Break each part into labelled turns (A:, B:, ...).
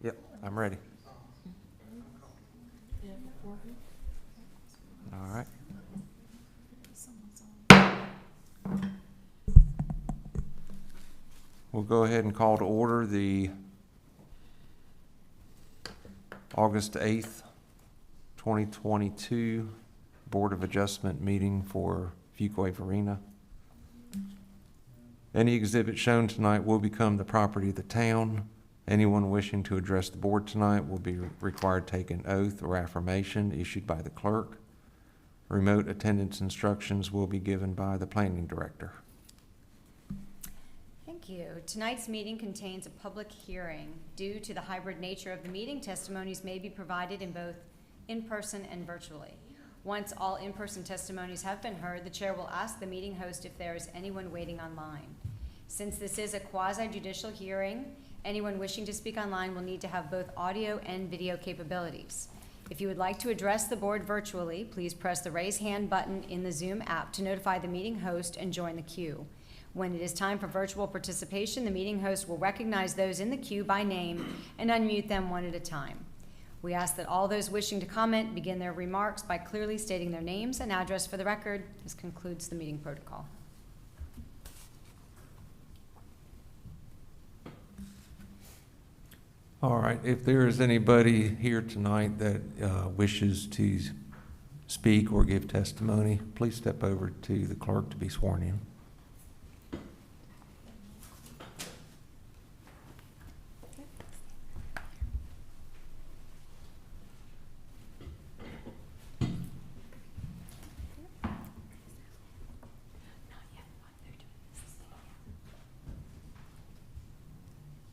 A: Yep, I'm ready. All right. We'll go ahead and call to order the August 8th, 2022 Board of Adjustment meeting for Fuquay-Varina. Any exhibit shown tonight will become the property of the town. Anyone wishing to address the board tonight will be required to take an oath or affirmation issued by the clerk. Remote attendance instructions will be given by the planning director.
B: Thank you. Tonight's meeting contains a public hearing. Due to the hybrid nature of the meeting, testimonies may be provided in both in-person and virtually. Once all in-person testimonies have been heard, the chair will ask the meeting host if there is anyone waiting online. Since this is a quasi-judicial hearing, anyone wishing to speak online will need to have both audio and video capabilities. If you would like to address the board virtually, please press the raise hand button in the Zoom app to notify the meeting host and join the queue. When it is time for virtual participation, the meeting host will recognize those in the queue by name and unmute them one at a time. We ask that all those wishing to comment begin their remarks by clearly stating their names and address for the record. This concludes the meeting protocol.
A: All right, if there is anybody here tonight that wishes to speak or give testimony, please step over to the clerk to be sworn in.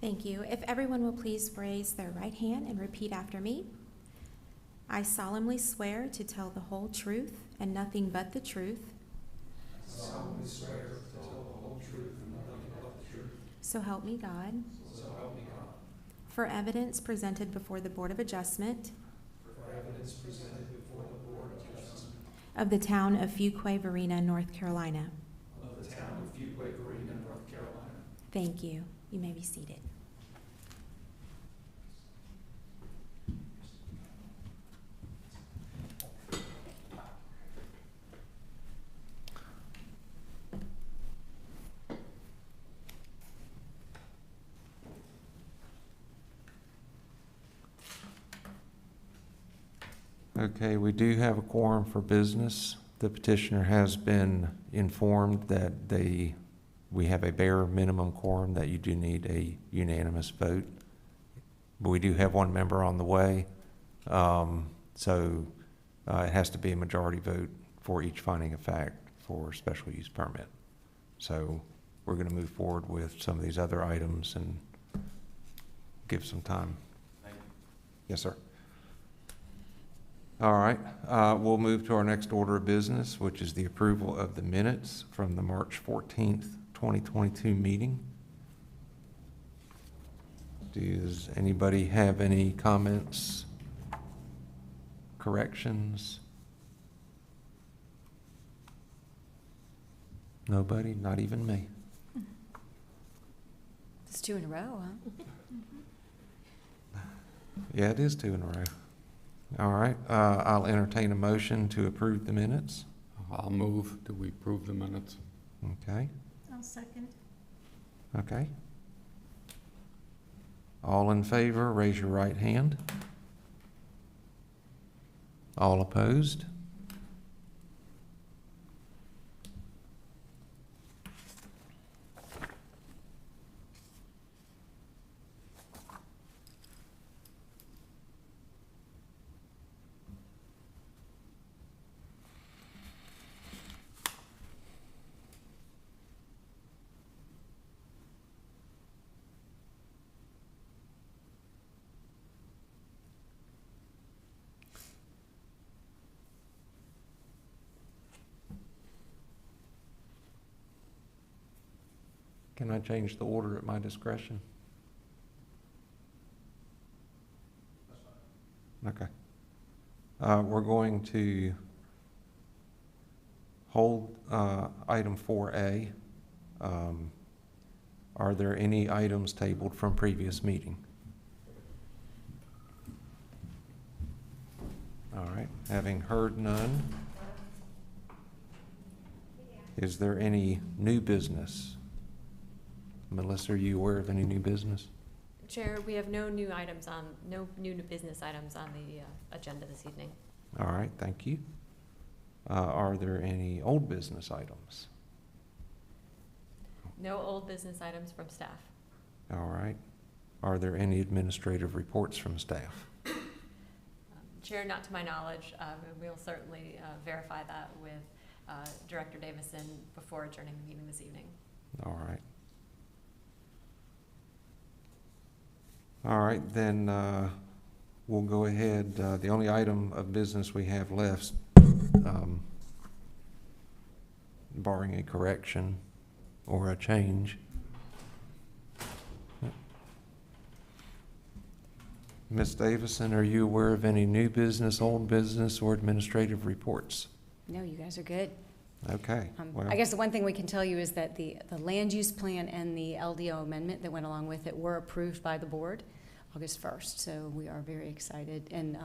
C: Thank you. If everyone will please raise their right hand and repeat after me. I solemnly swear to tell the whole truth and nothing but the truth.
D: I solemnly swear to tell the whole truth and nothing but the truth.
C: So help me God.
D: So help me God.
C: For evidence presented before the Board of Adjustment
D: For evidence presented before the Board of Adjustment
C: of the town of Fuquay-Varina, North Carolina.
D: of the town of Fuquay-Varina, North Carolina.
C: Thank you. You may be seated.
A: Okay, we do have a quorum for business. The petitioner has been informed that we have a bare minimum quorum, that you do need a unanimous vote. But we do have one member on the way, so it has to be a majority vote for each finding of fact for special use permit. So we're going to move forward with some of these other items and give some time.
D: Thank you.
A: Yes, sir. All right, we'll move to our next order of business, which is the approval of the minutes from the March 14th, 2022 meeting. Does anybody have any comments, corrections? Nobody, not even me.
B: It's 2 in a row, huh?
A: Yeah, it is 2 in a row. All right, I'll entertain a motion to approve the minutes.
E: I'll move that we approve the minutes.
A: Okay,
F: I'll second.
A: okay. All in favor, raise your right hand. All opposed? Can I change the order at my discretion? Okay. We're going to hold item 4A. Are there any items tabled from previous meeting? Having heard none, is there any new business? Melissa, are you aware of any new business?
F: Chair, we have no new business items on the agenda this evening.
A: All right, thank you. Are there any old business items?
F: No old business items from staff.
A: All right. Are there any administrative reports from staff?
F: Chair, not to my knowledge. We'll certainly verify that with Director Davison before adjourning the meeting this evening.
A: All right. All right, then we'll go ahead. The only item of business we have left, barring a correction or a change. Ms. Davison, are you aware of any new business, old business, or administrative reports?
B: No, you guys are good.
A: Okay. Well,
B: I guess the one thing we can tell you is that the land use plan and the LDO amendment that went along with it were approved by the board August 1st. So we are very excited, and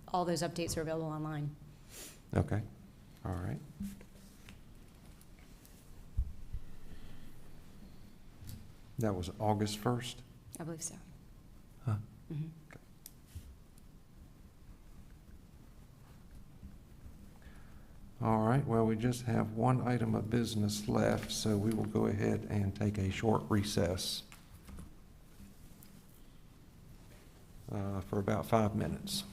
B: all those updates are available online.
A: okay. All right. That was August 1st?
B: I believe so.
A: Huh.
B: Mhm.
A: All right, well, we just have one item of business left, so we will go ahead and take a short recess for about 5 minutes.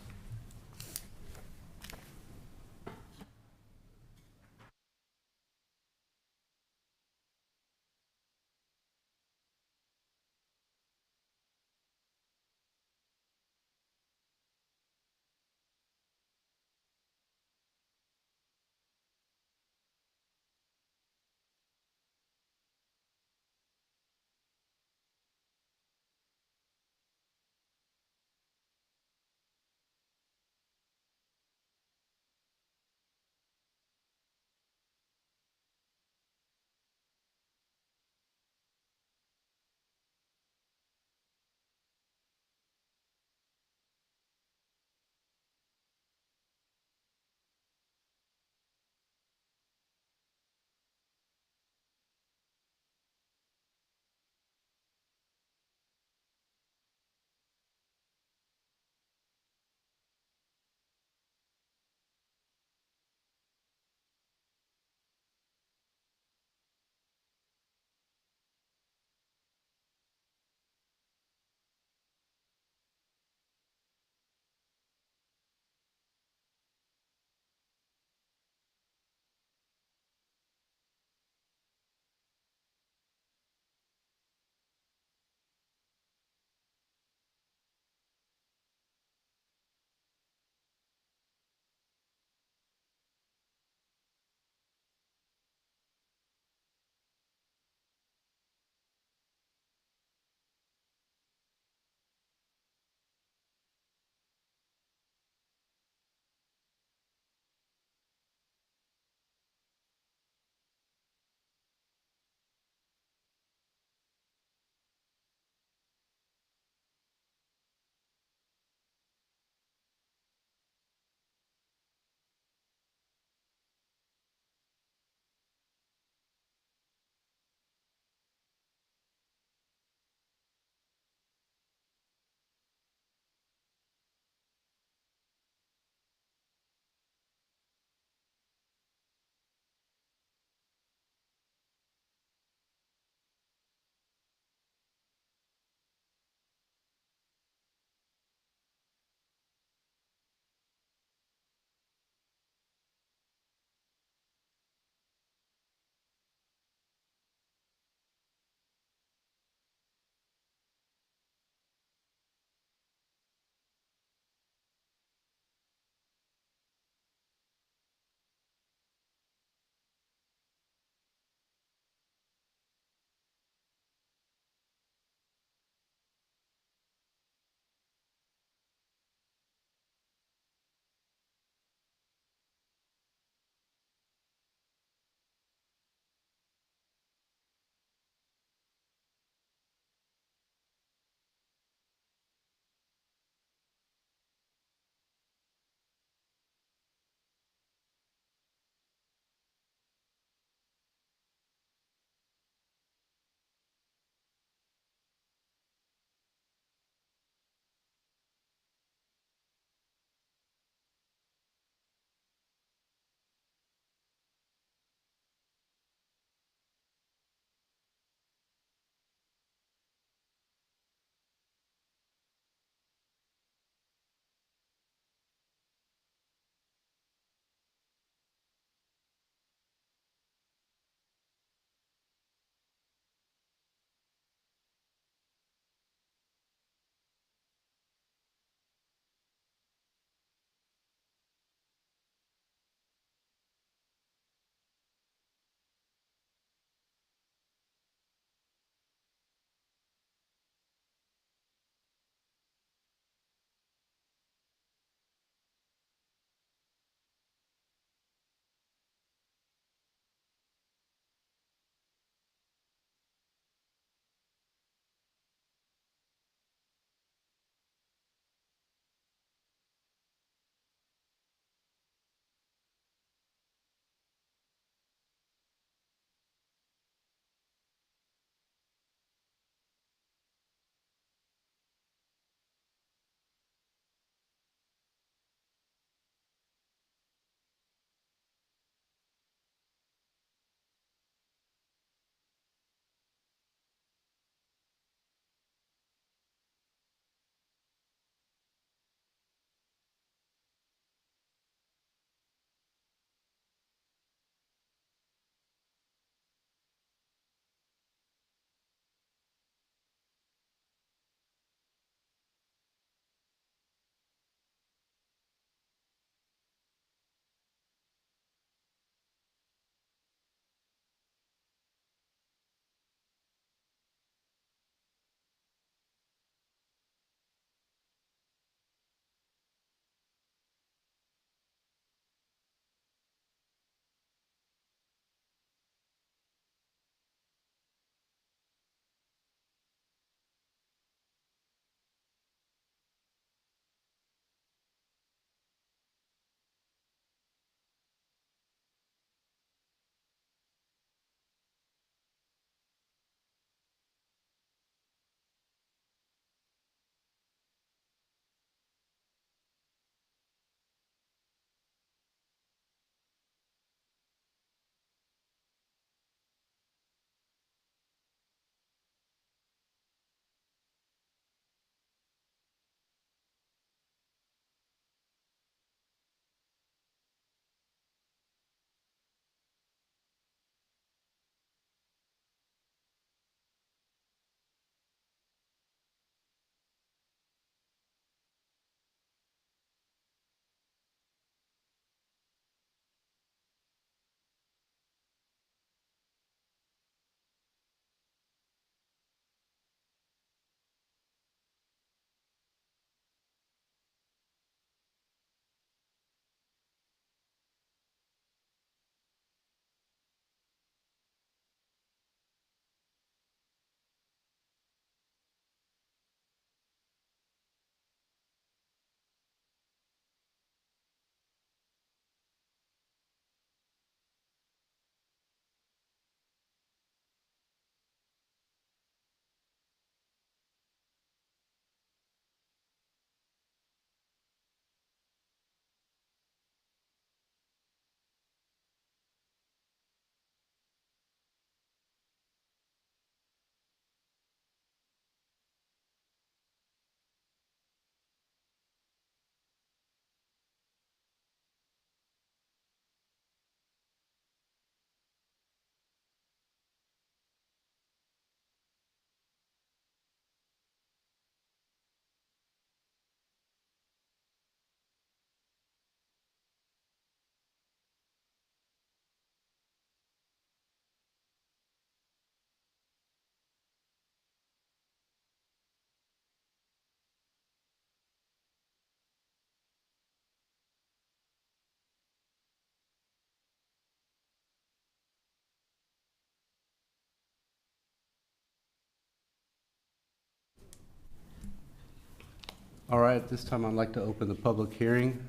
G: All right, at this time, I'd like to open the public hearing.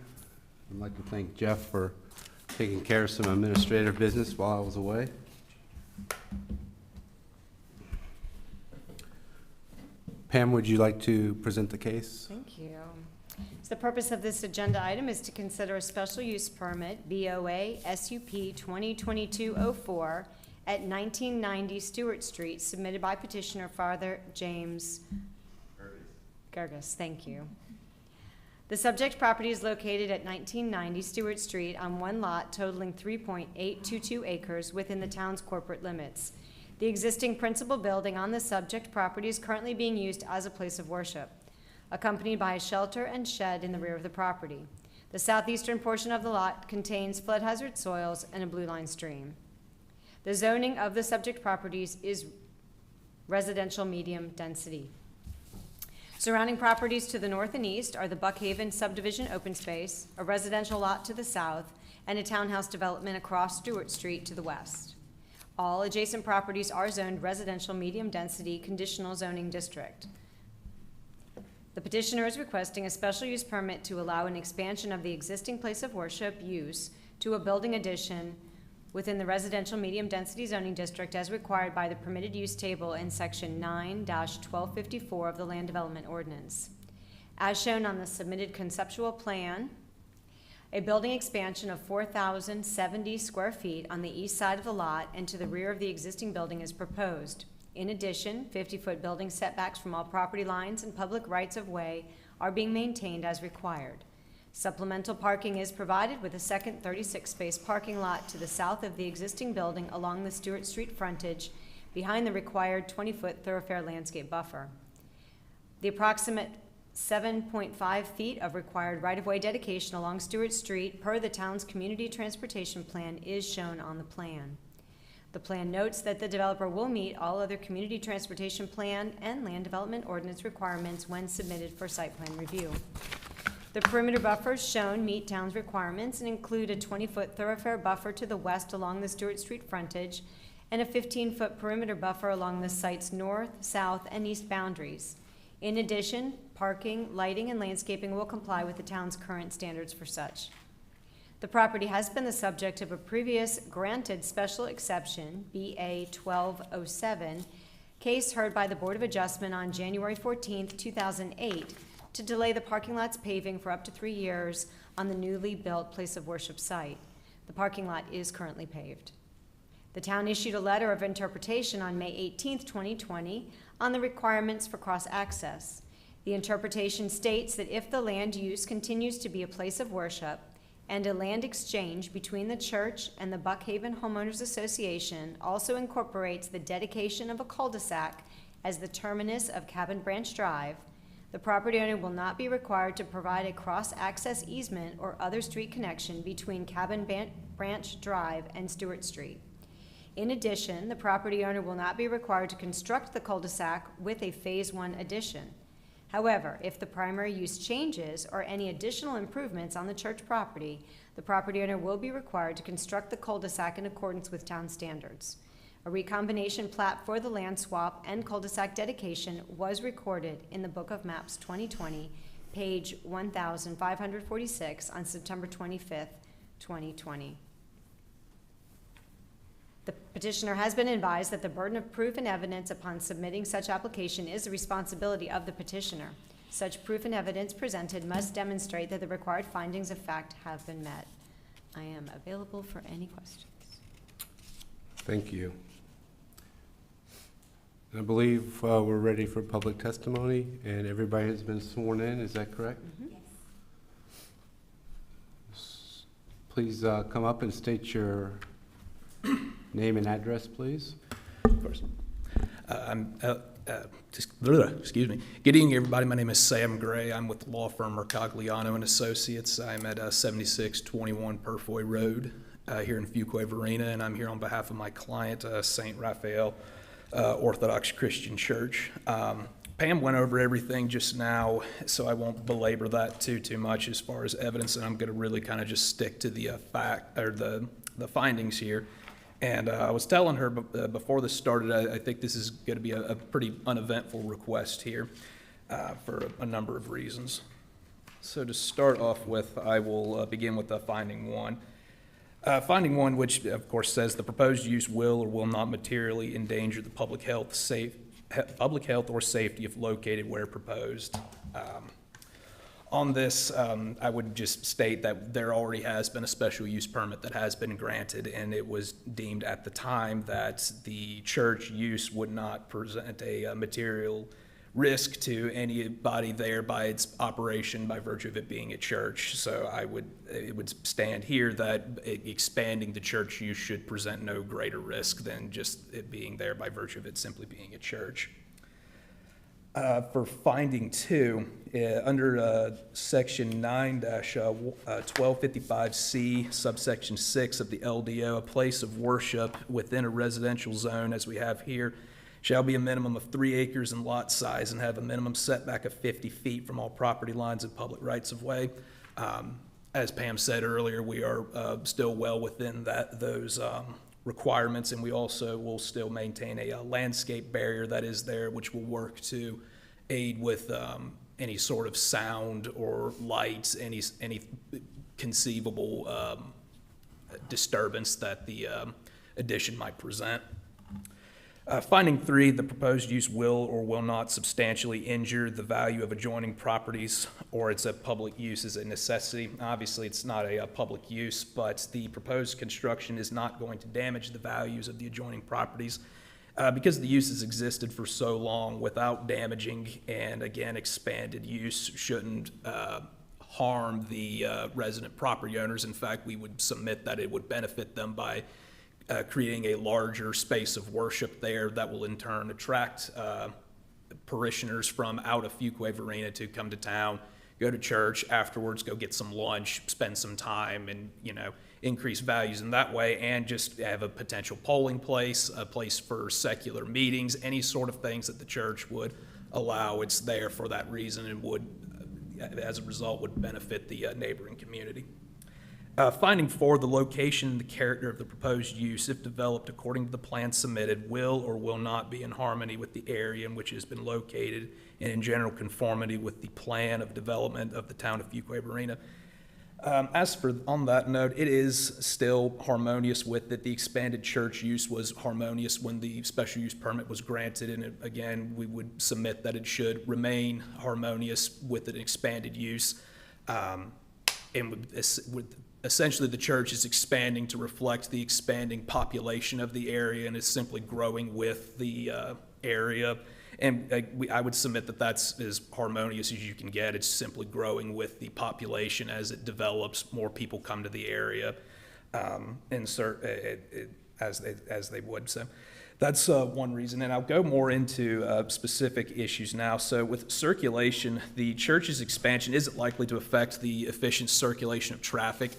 G: I'd like to thank Jeff for taking care of some administrative business while I was away. Pam, would you like to present the case?
B: Thank you. So the purpose of this agenda item is to consider a special use permit, BOA SUP 2022-04, at 1990 Stewart Street, submitted by petitioner Father James Gerges. Thank you. The subject property is located at 1990 Stewart Street on one lot totaling 3.822 acres within the town's corporate limits. The existing principal building on the subject property is currently being used as a place of worship, accompanied by a shelter and shed in the rear of the property. The southeastern portion of the lot contains flood hazard soils and a blue line stream. The zoning of the subject properties is residential medium density. Surrounding properties to the north and east are the Buckhaven subdivision open space, a residential lot to the south, and a townhouse development across Stewart Street to the west. All adjacent properties are zoned residential medium density conditional zoning district. The petitioner is requesting a special use permit to allow an expansion of the existing place of worship use to a building addition within the residential medium density zoning district as required by the permitted use table in section 9-1254 of the Land Development Ordinance. As shown on the submitted conceptual plan, a building expansion of 4,070 square feet on the east side of the lot and to the rear of the existing building is proposed. In addition, 50-foot building setbacks from all property lines and public rights-of-way are being maintained as required. Supplemental parking is provided with a second 36-space parking lot to the south of the existing building along the Stewart Street frontage behind the required 20-foot thoroughfare landscape buffer. The approximate 7.5 feet of required right-of-way dedication along Stewart Street per the town's community transportation plan is shown on the plan. The plan notes that the developer will meet all other community transportation plan and land development ordinance requirements when submitted for site plan review. The perimeter buffers shown meet town's requirements and include a 20-foot thoroughfare buffer to the west along the Stewart Street frontage and a 15-foot perimeter buffer along the site's north, south, and east boundaries. In addition, parking, lighting, and landscaping will comply with the town's current standards for such. The property has been the subject of a previous granted special exception, BA 1207, case heard by the Board of Adjustment on January 14, 2008, to delay the parking lot's paving for up to 3 years on the newly built place of worship site. The parking lot is currently paved. The town issued a letter of interpretation on May 18, 2020, on the requirements for cross-access. The interpretation states that if the land use continues to be a place of worship and a land exchange between the church and the Buckhaven Homeowners Association also incorporates the dedication of a cul-de-sac as the terminus of Cabin Branch Drive, the property owner will not be required to provide a cross-access easement or other street connection between Cabin Branch Drive and Stewart Street. In addition, the property owner will not be required to construct the cul-de-sac with a Phase 1 addition. However, if the primary use changes or any additional improvements on the church property, the property owner will be required to construct the cul-de-sac in accordance with town standards. A recombination plat for the land swap and cul-de-sac dedication was recorded in the Book of Maps 2020, page 1546 on September 25th, 2020. The petitioner has been advised that the burden of proof and evidence upon submitting such application is the responsibility of the petitioner. Such proof and evidence presented must demonstrate that the required findings of fact have been met. I am available for any questions.
G: Thank you. I believe we're ready for public testimony, and everybody has been sworn in. Is that correct?
B: Mm-hmm.
G: Yes. Please come up and state your name and address, please.
H: Of course. Excuse me. Good evening, everybody. My name is Sam Gray. I'm with the law firm Mercogliano and Associates. I'm at 7621 Purfoy Road here in Fuquay-Varina, and I'm here on behalf of my client, St. Raphael Orthodox Christian Church. Pam went over everything just now, so I won't belabor that too much as far as evidence, and I'm going to really kind of just stick to the the findings here. And I was telling her before this started, I think this is going to be a pretty uneventful request here. for a number of reasons. So to start off with, I will begin with finding one. Finding one, which of course says the proposed use will or will not materially endanger the public health or safety if located where proposed. On this, I would just state that there already has been a special use permit that has been granted, and it was deemed at the time that the church use would not present a material risk to anybody there by its operation by virtue of it being a church. So it would stand here that expanding the church use should present no greater risk than just it being there by virtue of it simply being a church. For finding two, under section 9-1255C, subsection 6 of the LDO, a place of worship within a residential zone, as we have here, shall be a minimum of 3 acres in lot size and have a minimum setback of 50 feet from all property lines and public rights of way. As Pam said earlier, we are still well within those requirements, and we also will still maintain a landscape barrier that is there, which will work to aid with any sort of sound or lights, any conceivable disturbance that the addition might present. Finding 3, the proposed use will or will not substantially injure the value of adjoining properties, or it's a public use as a necessity. Obviously, it's not a public use, but the proposed construction is not going to damage the values of the adjoining properties because the use has existed for so long without damaging, and again, expanded use shouldn't harm the resident property owners. In fact, we would submit that it would benefit them by creating a larger space of worship there that will in turn attract parishioners from out of Fuquay-Varina to come to town, go to church, afterwards go get some lunch, spend some time, and increase values in that way, and just have a potential polling place, a place for secular meetings, any sort of things that the church would allow. It's there for that reason and would, as a result, would benefit the neighboring community. Finding 4, the location and the character of the proposed use, if developed according to the plan submitted, will or will not be in harmony with the area in which it has been located and in general conformity with the plan of development of the town of Fuquay-Varina. As for on that note, it is still harmonious with it. The expanded church use was harmonious when the special use permit was granted, and again, we would submit that it should remain harmonious with an expanded use. Essentially, the church is expanding to reflect the expanding population of the area and is simply growing with the area. And I would submit that that's as harmonious as you can get. It's simply growing with the population as it develops. More people come to the area, as they would. So that's one reason. And I'll go more into specific issues now. So with circulation, the church's expansion isn't likely to affect the efficient circulation of traffic.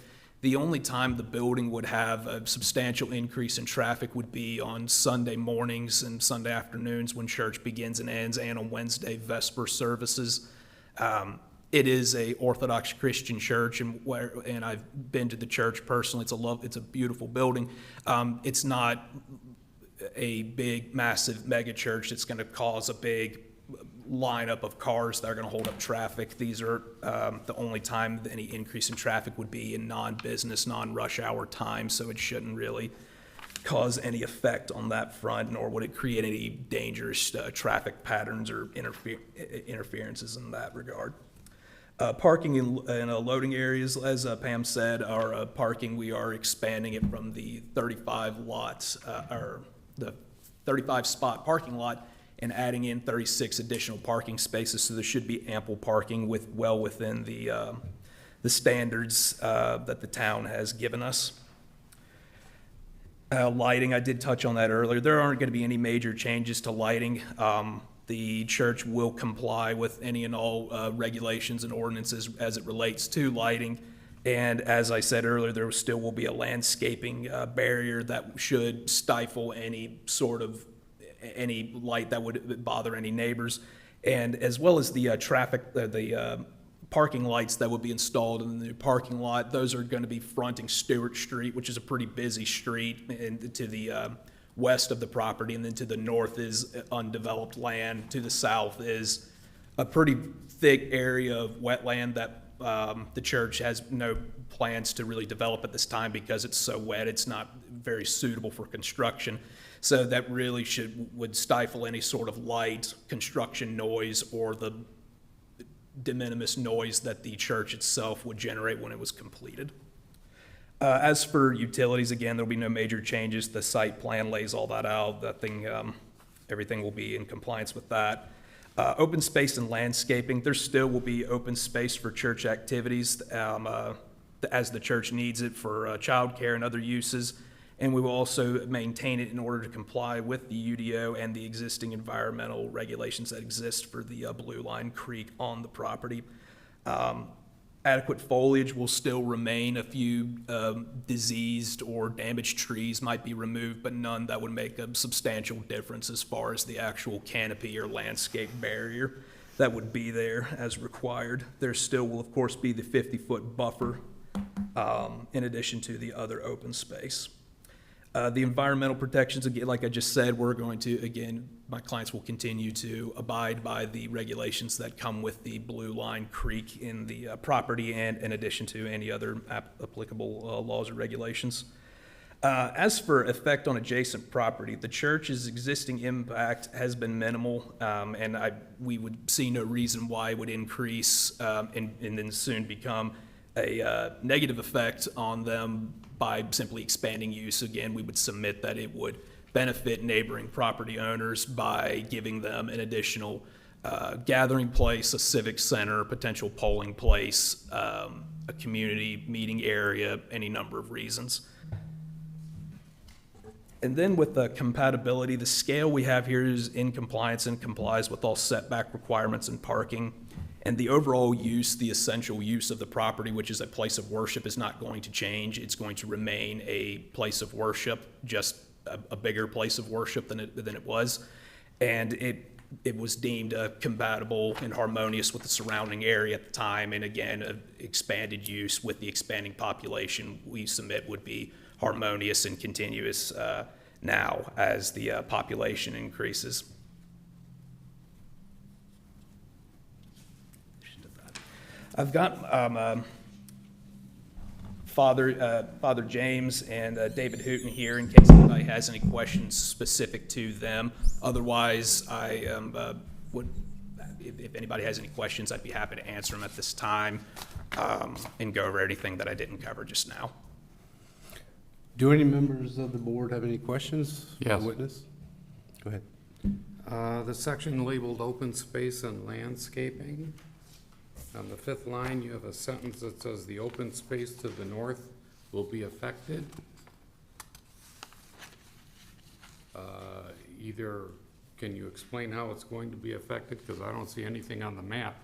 H: The only time the building would have a substantial increase in traffic would be on Sunday mornings and Sunday afternoons when church begins and ends, and on Wednesday vesper services. It is a Orthodox Christian church, and I've been to the church personally. It's a beautiful building. It's not a big, massive mega church that's going to cause a big lineup of cars that are going to hold up traffic. These are the only time that any increase in traffic would be in non-business, non-rush hour time, so it shouldn't really cause any effect on that front, nor would it create any dangerous traffic patterns or interferences in that regard. Parking in loading areas, as Pam said, our parking, we are expanding it from the 35 lots, or the 35 spot parking lot, and adding in 36 additional parking spaces, so there should be ample parking well within the standards that the town has given us. Lighting, I did touch on that earlier. There aren't going to be any major changes to lighting. The church will comply with any and all regulations and ordinances as it relates to lighting. And as I said earlier, there still will be a landscaping barrier that should stifle any light that would bother any neighbors, and as well as the parking lights that would be installed in the new parking lot. Those are going to be fronting Stewart Street, which is a pretty busy street, and to the west of the property, and then to the north is undeveloped land. To the south is a pretty thick area of wetland that the church has no plans to really develop at this time because it's so wet. It's not very suitable for construction. So that really would stifle any sort of light, construction noise, or the de minimis noise that the church itself would generate when it was completed. As for utilities, again, there'll be no major changes. The site plan lays all that out. Everything will be in compliance with that. Open space and landscaping, there still will be open space for church activities as the church needs it for childcare and other uses. And we will also maintain it in order to comply with the UDO and the existing environmental regulations that exist for the Blue Line Creek on the property. Adequate foliage will still remain. A few diseased or damaged trees might be removed, but none that would make a substantial difference as far as the actual canopy or landscape barrier that would be there as required. There still will, of course, be the 50-foot buffer in addition to the other open space. The environmental protections, again, like I just said, we're going to, again, my clients will continue to abide by the regulations that come with the Blue Line Creek in the property and in addition to any other applicable laws or regulations. As for effect on adjacent property, the church's existing impact has been minimal, and we would see no reason why it would increase and then soon become a negative effect on them by simply expanding use. Again, we would submit that it would benefit neighboring property owners by giving them an additional gathering place, a civic center, potential polling place, a community meeting area, any number of reasons. And then with the compatibility, the scale we have here is in compliance and complies with all setback requirements and parking. And the overall use, the essential use of the property, which is a place of worship, is not going to change. It's going to remain a place of worship, just a bigger place of worship than it was. And it was deemed compatible and harmonious with the surrounding area at the time. And again, expanded use with the expanding population we submit would be harmonious and continuous now as the population increases. I've got Father James and David Hooten here in case anybody has any questions specific to them. Otherwise, if anybody has any questions, I'd be happy to answer them at this time and go over anything that I didn't cover just now.
G: Do any members of the board have any questions? for the
E: Yes.
G: Witness? Go ahead.
I: The section labeled open space and landscaping. On the 5th line, you have a sentence that says the open space to the north will be affected. Either, can you explain how it's going to be affected? Because I don't see anything on the map.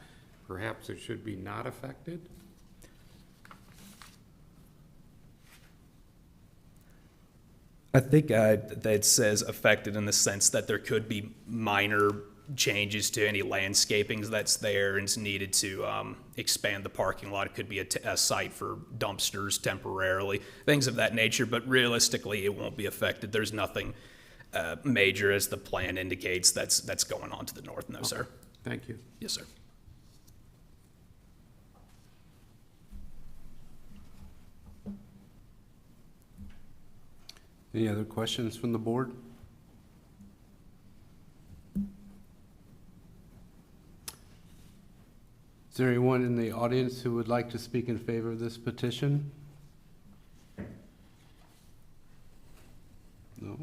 I: Perhaps it should be not affected?
H: I think that it says affected in the sense that there could be minor changes to any landscaping that's there and is needed to expand the parking lot. It could be a site for dumpsters temporarily, things of that nature, but realistically it won't be affected. There's nothing major, as the plan indicates, that's going on to the north. No, sir.
I: Thank you.
H: Yes, sir.
G: Any other questions from the board? Is there anyone in the audience who would like to speak in favor of this petition? No?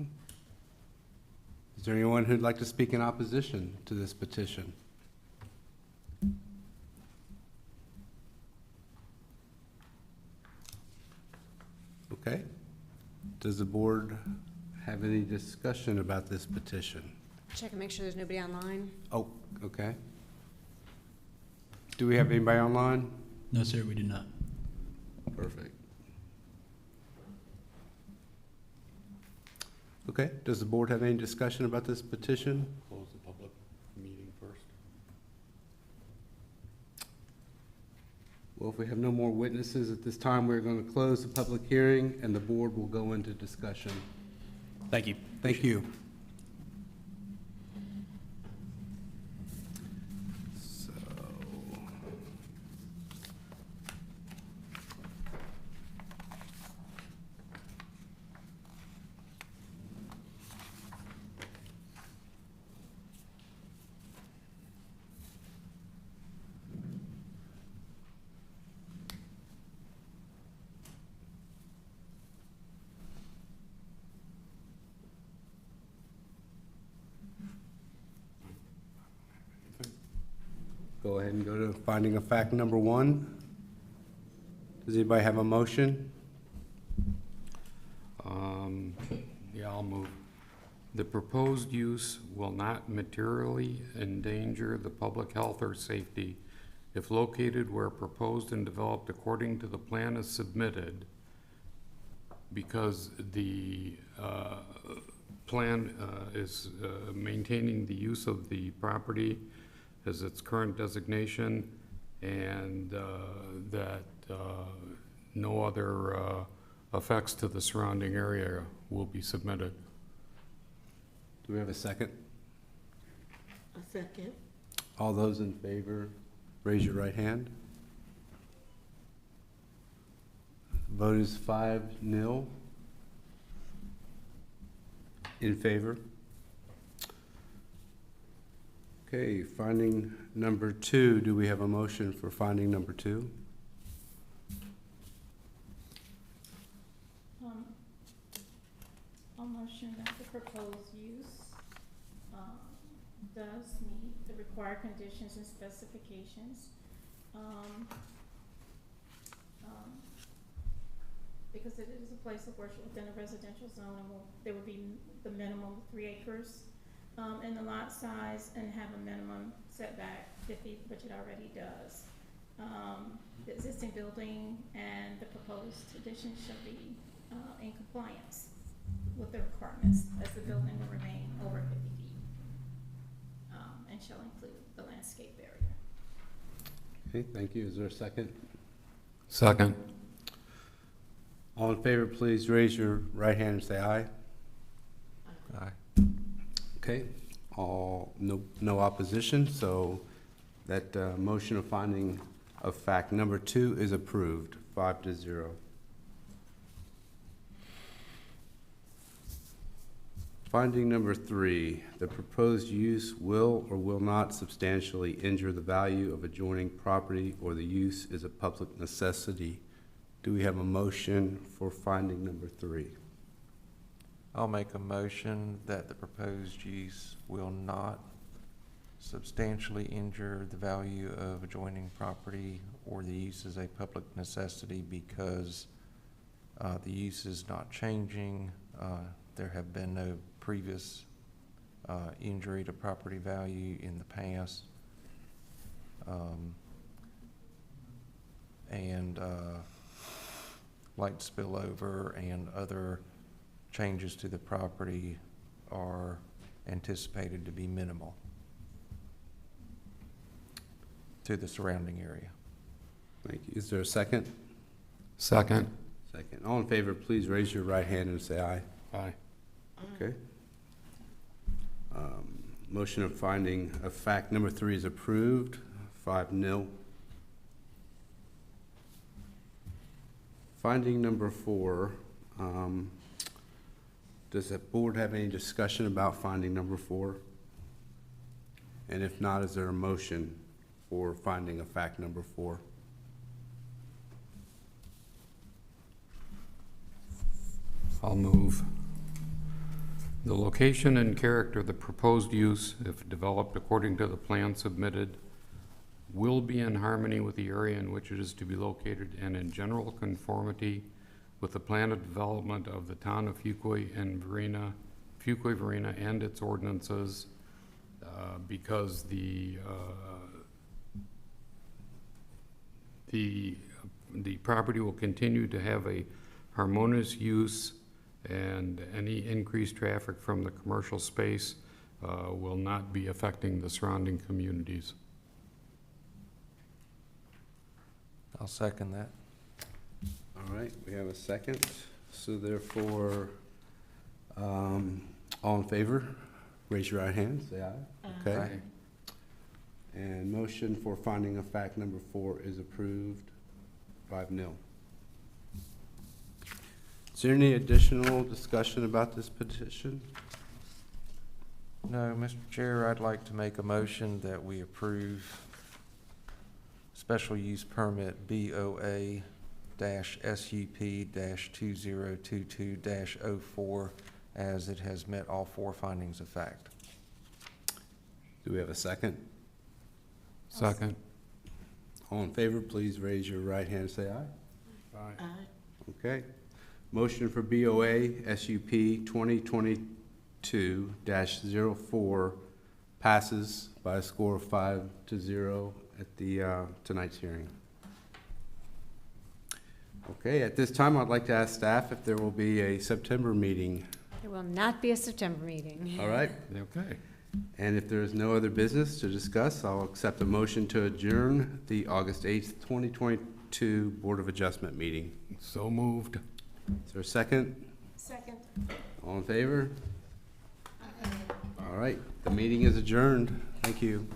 G: Is there anyone who'd like to speak in opposition to this petition? Okay. Does the board have any discussion about this petition?
B: Check and make sure there's nobody online.
G: Oh, okay. Do we have anybody online?
J: No, sir, we do not.
G: Perfect. Okay, does the board have any discussion about this petition?
I: Close the public meeting first.
G: Well, if we have no more witnesses at this time, we're going to close the public hearing and the board will go into discussion.
H: Thank you.
G: Thank you. So, go ahead and go to finding of fact number 1. Does anybody have a motion?
I: Yeah, I'll move. The proposed use will not materially endanger the public health or safety if located where proposed and developed according to the plan is submitted, because the plan is maintaining the use of the property as its current designation, and that no other effects to the surrounding area will be submitted.
G: Do we have a second?
J: A second.
G: All those in favor, raise your right hand. Vote is 5-0 in favor. Okay, finding number 2. Do we have a motion for finding number 2?
J: I'll motion that the proposed use does meet the required conditions and specifications. Because it is a place of worship within a residential zone, and there would be the minimum 3 acres in the lot size, and have a minimum setback 50, which it already does. The existing building and the proposed addition shall be in compliance with the requirements, as the building will remain over 50 feet, and shall include the landscape area.
G: Okay, thank you. Is there a second?
I: Second.
G: All in favor, please raise your right hand and say aye.
A: Aye.
G: Okay, no opposition, so that motion of finding of fact number 2 is approved, 5-0. Finding number 3, the proposed use will or will not substantially injure the value of adjoining property, or the use is a public necessity. Do we have a motion for finding number 3?
A: I'll make a motion that the proposed use will not substantially injure the value of adjoining property, or the use is a public necessity because the use is not changing. There have been no previous injury to property value in the past. And light spillover and other changes to the property are anticipated to be minimal to the surrounding area.
G: Thank you. Is there a second?
I: Second.
G: Second. All in favor, please raise your right hand and say aye.
I: Aye.
G: Okay. Motion of finding of fact number 3 is approved, 5-0. Finding number 4, does the board have any discussion about finding number 4? And if not, is there a motion for finding of fact number 4?
I: I'll move. The location and character of the proposed use, if developed according to the plan submitted, will be in harmony with the area in which it is to be located and in general conformity with the plan of development of the town of Fuquay-Varina and its ordinances, because the property will continue to have a harmonious use, and any increased traffic from the commercial space will not be affecting the surrounding communities.
A: I'll second that.
G: All right, we have a second. So therefore, all in favor, raise your right hand, say aye. Okay.
A: Aye.
G: And motion for finding of fact number 4 is approved, 5-0. Is there any additional discussion about this petition?
A: No, Mr. Chair, I'd like to make a motion that we approve special use permit BOA-SUP-2022-04 as it has met all 4 findings of fact.
G: Do we have a second?
I: Second.
G: All in favor, please raise your right hand and say aye.
D: Aye.
G: Okay. Motion for BOA SUP 2022-04 passes by a score of 5-0 at the tonight's hearing. Okay, at this time, I'd like to ask staff if there will be a September meeting.
B: There will not be a September meeting.
G: All right.
I: Okay.
G: And if there is no other business to discuss, I'll accept a motion to adjourn the August 8th, 2022 Board of Adjustment meeting.
I: So moved.
G: Is there a second?
J: Second.
G: All in favor? All right, the meeting is adjourned. Thank you.